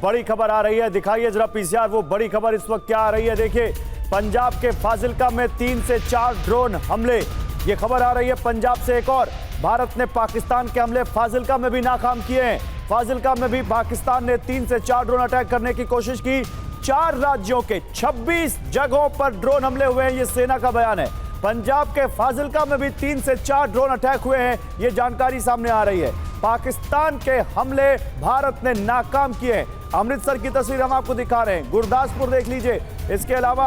बड़ी खबर आ रही है, दिखाइए जरा पीसीआर वो बड़ी खबर इस वक्त क्या आ रही है। देखिए, पंजाब के फाजिल्का में 3 से 4 ड्रोन हमले, ये खबर आ रही है पंजाब से। एक और, भारत ने पाकिस्तान के हमले फाजिल्का में भी नाकाम किए हैं। फाजिल्का में भी पाकिस्तान ने 3 से 4 ड्रोन अटैक करने की कोशिश की। 4 राज्यों के 26 जगहों पर ड्रोन हमले हुए हैं, ये सेना का बयान है। पंजाब के फाजिल्का में भी 3 से 4 ड्रोन अटैक हुए हैं, ये जानकारी सामने आ रही है। पाकिस्तान के हमले भारत ने नाकाम किए हैं। अमृतसर की तस्वीर हम आपको दिखा रहे हैं, गुरदासपुर देख लीजिए। इसके अलावा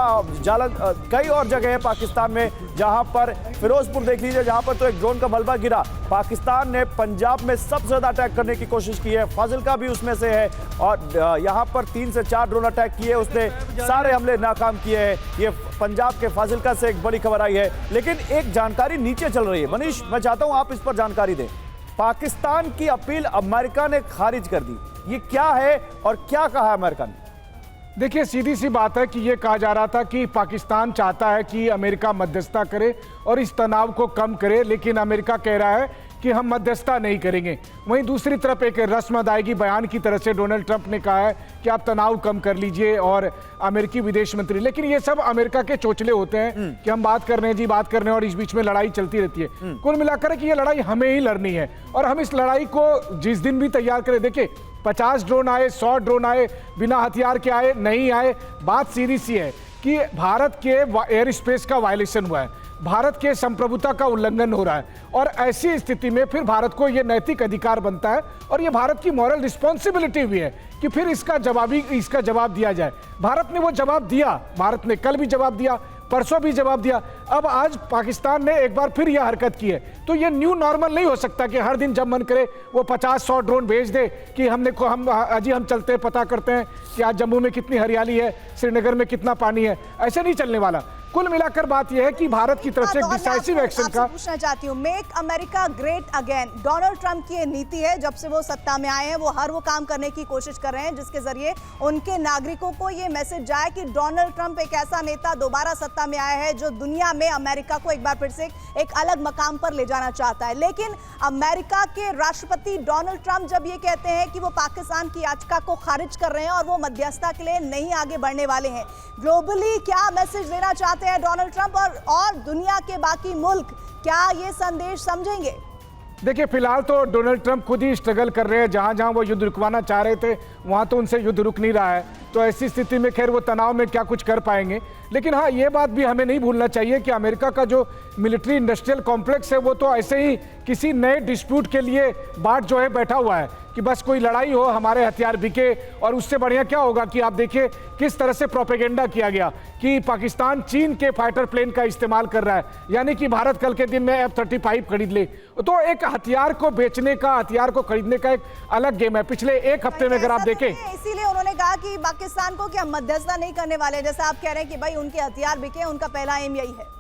कई और जगह है पाकिस्तान में, जहां पर फिरोजपुर देख लीजिए, जहां पर तो एक ड्रोन का मलबा गिरा। पाकिस्तान ने पंजाब में सबसे ज्यादा अटैक करने की कोशिश की है, फाजिल्का भी उसमें से है। और यहां पर 3 से 4 ड्रोन अटैक किए, उसने सारे हमले नाकाम किए हैं। ये पंजाब के फाजिल्का से एक बड़ी खबर आई है। लेकिन एक जानकारी नीचे चल रही है, मनीष मैं चाहता हूं आप इस पर जानकारी दें। पाकिस्तान की अपील अमेरिका ने खारिज कर दी, ये क्या है और क्या कहा अमेरिका ने? देखिए, सीधी सी बात है कि ये कहा जा रहा था कि पाकिस्तान चाहता है कि अमेरिका मध्यस्थता करे और इस तनाव को कम करे, लेकिन अमेरिका कह रहा है कि हम मध्यस्थता नहीं करेंगे। वहीं दूसरी तरफ एक रस्म अदायगी बयान की तरह से डोनाल्ड ट्रंप ने कहा है कि आप तनाव कम कर लीजिए, और अमेरिकी विदेश मंत्री। लेकिन ये सब अमेरिका के चोचले होते हैं कि हम बात कर रहे हैं जी, बात कर रहे हैं, और इस बीच में लड़ाई चलती रहती है। कुल मिलाकर कि ये लड़ाई हमें ही लड़नी है, और हम इस लड़ाई को जिस दिन भी तैयार करें। देखिए, 50 ड्रोन आए, 100 ड्रोन आए, बिना हथियार के आए, नहीं आए, बात सीधी सी है कि भारत के एयर स्पेस का वायलेशन हुआ है, भारत के संप्रभुता का उल्लंघन हो रहा है, और ऐसी स्थिति में फिर भारत को यह नैतिक अधिकार बनता है, और यह भारत की मॉरल रिस्पॉन्सिबिलिटी भी है कि फिर इसका जवाब दिया जाए। भारत ने वो जवाब दिया, भारत ने कल भी जवाब दिया, परसों भी जवाब दिया। अब आज पाकिस्तान ने एक बार फिर यह हरकत की है, तो यह न्यू नॉर्मल नहीं हो सकता कि हर दिन जब मन करे वो 50-100 ड्रोन भेज दे कि हम चलते हैं, पता करते हैं कि आज जम्मू में कितनी हरियाली है, श्रीनगर में कितना पानी है। ऐसे नहीं चलने वाला। कुल मिलाकर बात यह है कि भारत की तरफ से एक डिसाइसिव एक्शन का पूछना चाहती हूँ। Make America great again, Donald Trump की ये नीति है। जब से वो सत्ता में आए हैं, वो हर वो काम करने की कोशिश कर रहे हैं जिसके जरिए उनके नागरिकों को ये मैसेज जाए कि डोनाल्ड ट्रंप एक ऐसा नेता दोबारा सत्ता में आया है जो दुनिया में अमेरिका को एक बार फिर से एक अलग मकाम पर ले जाना चाहता है। लेकिन अमेरिका के राष्ट्रपति डोनाल्ड ट्रंप जब ये कहते हैं कि वो पाकिस्तान की याचिका को खारिज कर रहे हैं और वो मध्यस्थता के लिए नहीं आगे बढ़ने वाले हैं, ग्लोबली क्या मैसेज देना चाहते हैं डोनाल्ड ट्रंप, और दुनिया के बाकी मुल्क क्या ये संदेश समझेंगे? देखिए, फिलहाल तो डोनाल्ड ट्रंप खुद ही स्ट्रगल कर रहे हैं। जहां जहां वो युद्ध रुकवाना चाह रहे थे, वहां तो उनसे युद्ध रुक नहीं रहा है। तो ऐसी स्थिति में खैर वो तनाव में क्या कुछ कर पाएंगे। लेकिन हाँ, ये बात भी हमें नहीं भूलना चाहिए कि अमेरिका का जो मिलिट्री इंडस्ट्रियल कॉम्प्लेक्स है, वो तो ऐसे ही किसी नए डिस्प्यूट के लिए बाट जो है बैठा हुआ है कि बस कोई लड़ाई हो, हमारे हथियार बिके। और उससे बढ़िया क्या होगा कि आप देखिए किस तरह से प्रोपेगेंडा किया गया कि पाकिस्तान चीन के फाइटर प्लेन का इस्तेमाल कर रहा है, यानी कि भारत कल के दिन में F-35 खरीद ले। तो एक हथियार को बेचने का, हथियार को खरीदने का एक अलग गेम है। पिछले एक हफ्ते में अगर आप देखें, इसीलिए उन्होंने कहा कि पाकिस्तान को क्या मध्यस्थता नहीं करने वाले, जैसे आप कह रहे हैं कि भाई उनके हथियार बिके, उनका पहला एम यही है।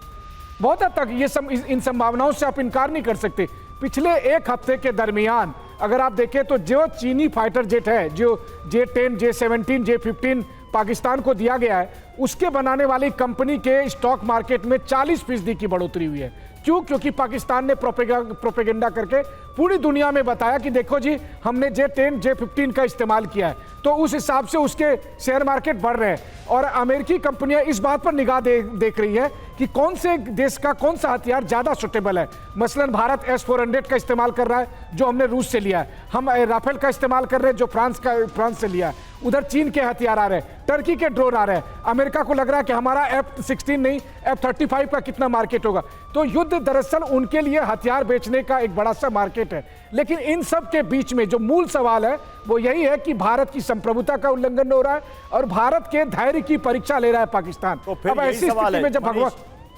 बहुत हद तक इन संभावनाओं से आप इनकार नहीं कर सकते। पिछले एक हफ्ते के दरमियान अगर आप देखें तो जो चीनी फाइटर जेट है, जो J-10, J-17, J-15 पाकिस्तान को दिया गया है, उसके बनाने वाली कंपनी के स्टॉक मार्केट में 40% की बढ़ोतरी हुई है। क्यों? क्योंकि पाकिस्तान ने प्रोपेगेंडा करके पूरी दुनिया में बताया कि देखो जी, हमने J-10, J-15 का इस्तेमाल किया है। तो उस हिसाब से उसके शेयर मार्केट बढ़ रहे हैं, और अमेरिकी कंपनियां इस बात पर निगाह देख रही है कि कौन से देश का कौन सा हथियार ज्यादा सुटेबल है। मसलन भारत S-400 का इस्तेमाल कर रहा है, जो हमने रूस से लिया है। हम राफेल का इस्तेमाल कर रहे हैं, जो फ्रांस से लिया है। उधर चीन के हथियार आ रहे हैं, टर्की के ड्रोन आ रहे हैं। अमेरिका को लग रहा है कि हमारा F-16 नहीं, F-35 का कितना मार्केट होगा। तो युद्ध दरअसल उनके लिए हथियार बेचने का एक बड़ा सा मार्केट है। लेकिन इन सब के बीच में जो मूल सवाल है वो यही है कि भारत की संप्रभुता का उल्लंघन हो रहा है, और भारत के धैर्य की परीक्षा ले रहा है पाकिस्तान। तो फिर ऐसी स्थिति में जब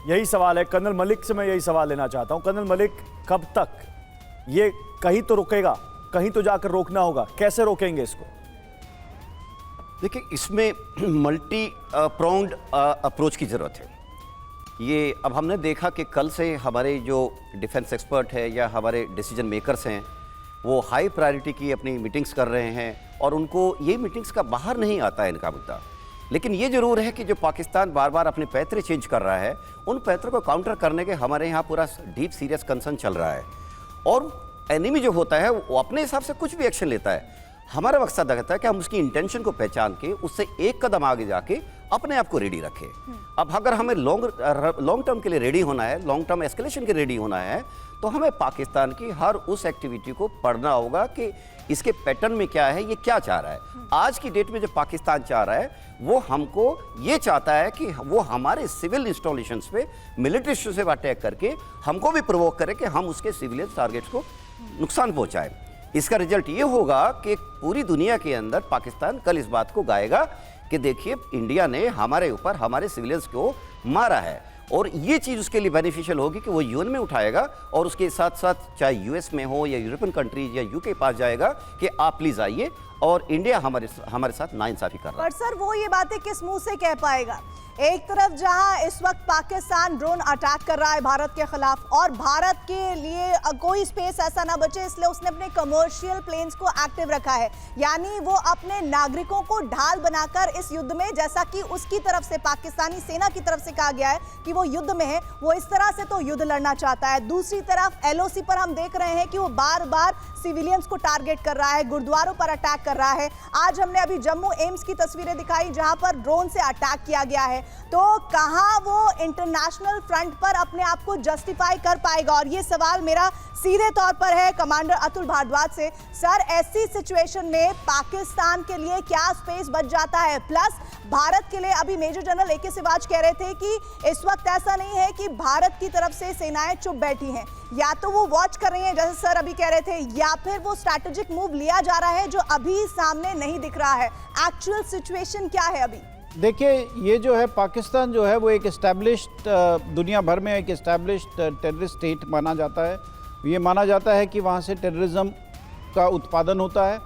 यही सवाल है, कर्नल मलिक से मैं यही सवाल लेना चाहता हूं। कर्नल मलिक, कब तक ये कहीं तो रुकेगा, कहीं तो जाकर रोकना होगा, कैसे रोकेंगे इसको? देखिए, इसमें मल्टी प्रोंग्ड अप्रोच की ज़रूरत है। ये अब हमने देखा कि कल से हमारे जो डिफेंस एक्सपर्ट है या हमारे डिसीजन मेकर्स हैं, वो हाई प्रायोरिटी की अपनी मीटिंग्स कर रहे हैं, और उनको ये मीटिंग्स का बाहर नहीं आता है इनका मुद्दा। लेकिन ये जरूर है कि जो पाकिस्तान बार बार अपने पैतरे चेंज कर रहा है, उन पैतरों को काउंटर करने के हमारे यहाँ पूरा डीप सीरियस कंसर्न चल रहा है। और एनिमी जो होता है वो अपने हिसाब से कुछ भी एक्शन लेता है। हमारा मकसद रहता है कि हम उसकी इंटेंशन को पहचान के उससे एक कदम आगे जाके अपने आप को रेडी रखें। अब अगर हमें लॉन्ग टर्म के लिए रेडी होना है, लॉन्ग टर्म एस्केलेशन के रेडी होना है, तो हमें पाकिस्तान की हर उस एक्टिविटी को पढ़ना होगा कि इसके पैटर्न में क्या है, ये क्या चाह रहा है। आज की डेट में जो पाकिस्तान चाह रहा है वो हमको ये चाहता है कि वो हमारे सिविल इंस्टॉलेशंस पे मिलिट्री से अटैक करके हमको भी प्रोवोक करे कि हम उसके सिविलियन टारगेट्स को नुकसान पहुंचाएं। इसका रिजल्ट ये होगा कि पूरी दुनिया के अंदर पाकिस्तान कल इस बात को गाएगा कि देखिए इंडिया ने हमारे ऊपर हमारे सिविलियंस को मारा है, और ये चीज़ उसके लिए बेनिफिशियल होगी कि वो यूएन में उठाएगा और उसके साथ साथ चाहे यूएस में हो या यूरोपियन कंट्रीज या यूके पास जाएगा कि आप प्लीज़ आइए, और इंडिया हमारे साथ नाइंसाफी कर रहा है। पर सर वो ये बातें किस मुंह से कह पाएगा? एक तरफ जहां इस वक्त पाकिस्तान ड्रोन अटैक कर रहा है भारत के खिलाफ, और भारत के लिए कोई स्पेस ऐसा ना बचे इसलिए उसने अपने कमर्शियल प्लेन्स को एक्टिव रखा है, यानी वो अपने नागरिकों को ढाल बनाकर इस युद्ध में, जैसा कि उसकी तरफ से पाकिस्तानी सेना की तरफ से कहा गया है कि वो युद्ध में है, वो इस तरह से तो युद्ध लड़ना चाहता है। दूसरी तरफ एलओसी पर हम देख रहे हैं कि वो बार बार सिविलियंस को टारगेट कर रहा है, गुरुद्वारों पर अटैक कर रहा है। आज हमने अभी जम्मू एम्स की तस्वीरें दिखाई जहां पर ड्रोन से अटैक किया गया है। तो कहां वो इंटरनेशनल फ्रंट पर अपने आप को जस्टिफाई कर पाएगा? और ये सवाल मेरा सीधे तौर पर है कमांडर अतुल भारद्वाज से। सर, ऐसी सिचुएशन में पाकिस्तान के लिए क्या स्पेस बच जाता है? प्लस भारत के लिए अभी मेजर जनरल ए.के. सिवाच कह रहे थे कि इस वक्त ऐसा नहीं है कि भारत की तरफ से सेनाएं चुप बैठी हैं, या तो वो वॉच कर रही हैं जैसे सर अभी कह रहे थे, या फिर वो स्ट्रैटेजिक मूव लिया जा रहा है जो अभी सामने नहीं दिख रहा है। एक्चुअल सिचुएशन क्या है अभी? देखिए, ये जो है पाकिस्तान जो है वो एक इस्टेब्लिश्ड, दुनिया भर में एक इस्टेब्लिश्ड टेररिस्ट स्टेट माना जाता है। ये माना जाता है कि वहाँ से टेररिज्म का उत्पादन होता है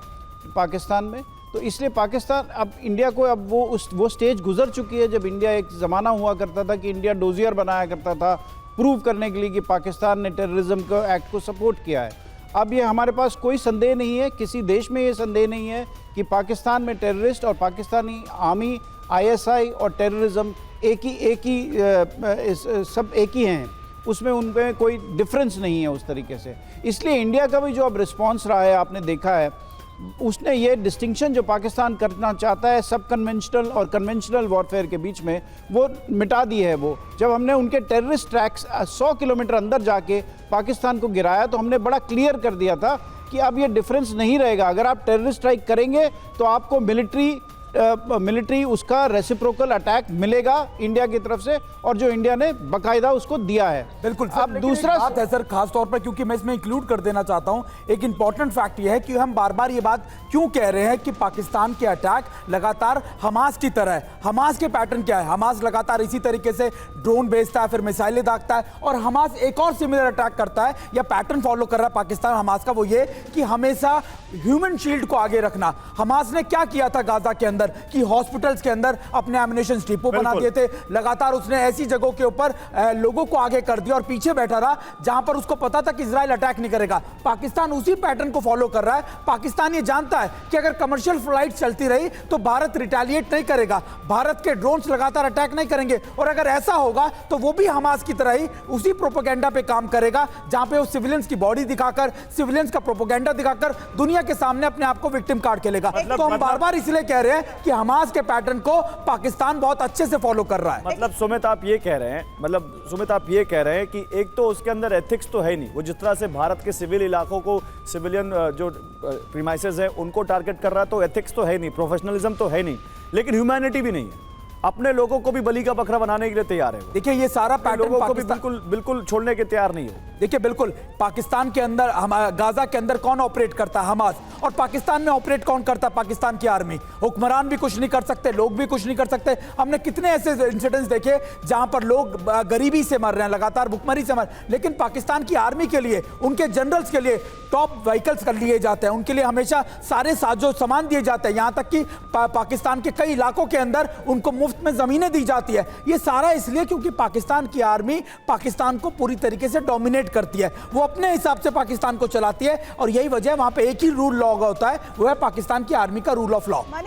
पाकिस्तान में। तो इसलिए पाकिस्तान अब इंडिया को, अब वो स्टेज गुजर चुकी है जब इंडिया, एक ज़माना हुआ करता था कि इंडिया डोजियर बनाया करता था प्रूव करने के लिए कि पाकिस्तान ने टेररिज्म का एक्ट को सपोर्ट किया है। अब ये हमारे पास कोई संदेह नहीं है, किसी देश में ये संदेह नहीं है कि पाकिस्तान में टेररिस्ट और पाकिस्तानी आर्मी, आईएसआई और टेररिज्म सब एक ही हैं, उसमें उनमें कोई डिफरेंस नहीं है उस तरीके से। इसलिए इंडिया का भी जो अब रिस्पांस रहा है, आपने देखा है, उसने ये डिस्टिंक्शन जो पाकिस्तान करना चाहता है सब कन्वेंशनल और कन्वेंशनल वॉरफेयर के बीच में, वो मिटा दी है। वो जब हमने उनके टेररिस्ट ट्रैक्स 100 किलोमीटर अंदर जाके पाकिस्तान को गिराया तो हमने बड़ा क्लियर कर दिया था कि अब ये डिफरेंस नहीं रहेगा। अगर आप टेररिस्ट स्ट्राइक करेंगे तो आपको मिलिट्री उसका रेसिप्रोकल अटैक मिलेगा इंडिया की तरफ से, और जो इंडिया ने बाकायदा उसको दिया है। बिल्कुल सर, अब दूसरा बात है सर, खास तौर पर क्योंकि मैं इसमें इंक्लूड कर देना चाहता हूं, एक इंपॉर्टेंट फैक्ट ये है कि हम बार बार ये बात क्यों कह रहे हैं कि पाकिस्तान के अटैक लगातार हमास की तरह है। हमास के पैटर्न क्या है? हमास लगातार इसी तरीके से ड्रोन भेजता है, फिर मिसाइलें दागता है, और हमास एक और सिमिलर अटैक करता है या पैटर्न फॉलो कर रहा है पाकिस्तान हमास का, वो ये कि हमेशा ह्यूमन शील्ड को आगे रखना। हमास ने क्या किया था गाजा के अंदर कि हॉस्पिटल्स के अंदर अपने एमिनेशन डिपो बना दिए थे। लगातार उसने ऐसी जगहों के ऊपर लोगों को आगे कर दिया और पीछे बैठा रहा जहां पर उसको पता था कि इजराइल अटैक नहीं करेगा। पाकिस्तान उसी पैटर्न को फॉलो कर रहा है। पाकिस्तान ये जानता है कि अगर कमर्शियल फ्लाइट चलती रही तो भारत रिटेलिएट नहीं करेगा, भारत के ड्रोन्स लगातार अटैक नहीं करेंगे, और अगर ऐसा होगा तो वो भी हमास की तरह ही उसी प्रोपेगेंडा पे काम करेगा जहां पे वो सिविलियंस की बॉडी दिखाकर, सिविलियंस का प्रोपेगेंडा दिखाकर दुनिया के सामने अपने आप को विक्टिम कार्ड खेलेगा। तो हम बार बार इसलिए कह रहे हैं कि हमास के पैटर्न को पाकिस्तान बहुत अच्छे से फॉलो कर रहा है। मतलब सुमित आप ये कह रहे हैं कि एक तो उसके अंदर एथिक्स तो है नहीं, वो जिस तरह से भारत के सिविल इलाकों को, सिविलियन जो प्रीमाइसेस है उनको टारगेट कर रहा है, तो एथिक्स तो है नहीं, प्रोफेशनलिज्म तो है नहीं, लेकिन ह्यूमैनिटी भी नहीं है। अपने लोगों को भी बली का बकरा बनाने के लिए तैयार है। देखिए ये सारा पैटर्न लोगों को भी बिल्कुल छोड़ने के तैयार नहीं हो। देखिए बिल्कुल, पाकिस्तान के अंदर, गाजा के अंदर कौन ऑपरेट करता है? हमास। और पाकिस्तान में ऑपरेट कौन करता है? पाकिस्तान की आर्मी। हुक्मरान भी कुछ नहीं कर सकते, लोग भी कुछ नहीं कर सकते। हमने कितने ऐसे इंसिडेंट्स देखे जहां पर लोग गरीबी से मर रहे हैं, लगातार भुखमरी से मर, लेकिन पाकिस्तान की आर्मी के लिए, उनके जनरल्स के लिए टॉप व्हीकल्स कर लिए जाते हैं, उनके लिए हमेशा सारे साजो सामान दिए जाते हैं, यहां तक कि पाकिस्तान के कई इलाकों के अंदर उनको मुफ्त में जमीनें दी जाती है। ये सारा इसलिए क्योंकि पाकिस्तान की आर्मी पाकिस्तान को पूरी तरीके से डोमिनेट करती है, वो अपने हिसाब से पाकिस्तान को चलाती है, और यही वजह वहां पे एक ही रूल लॉ होता है, वो है पाकिस्तान की आर्मी का रूल ऑफ लॉ।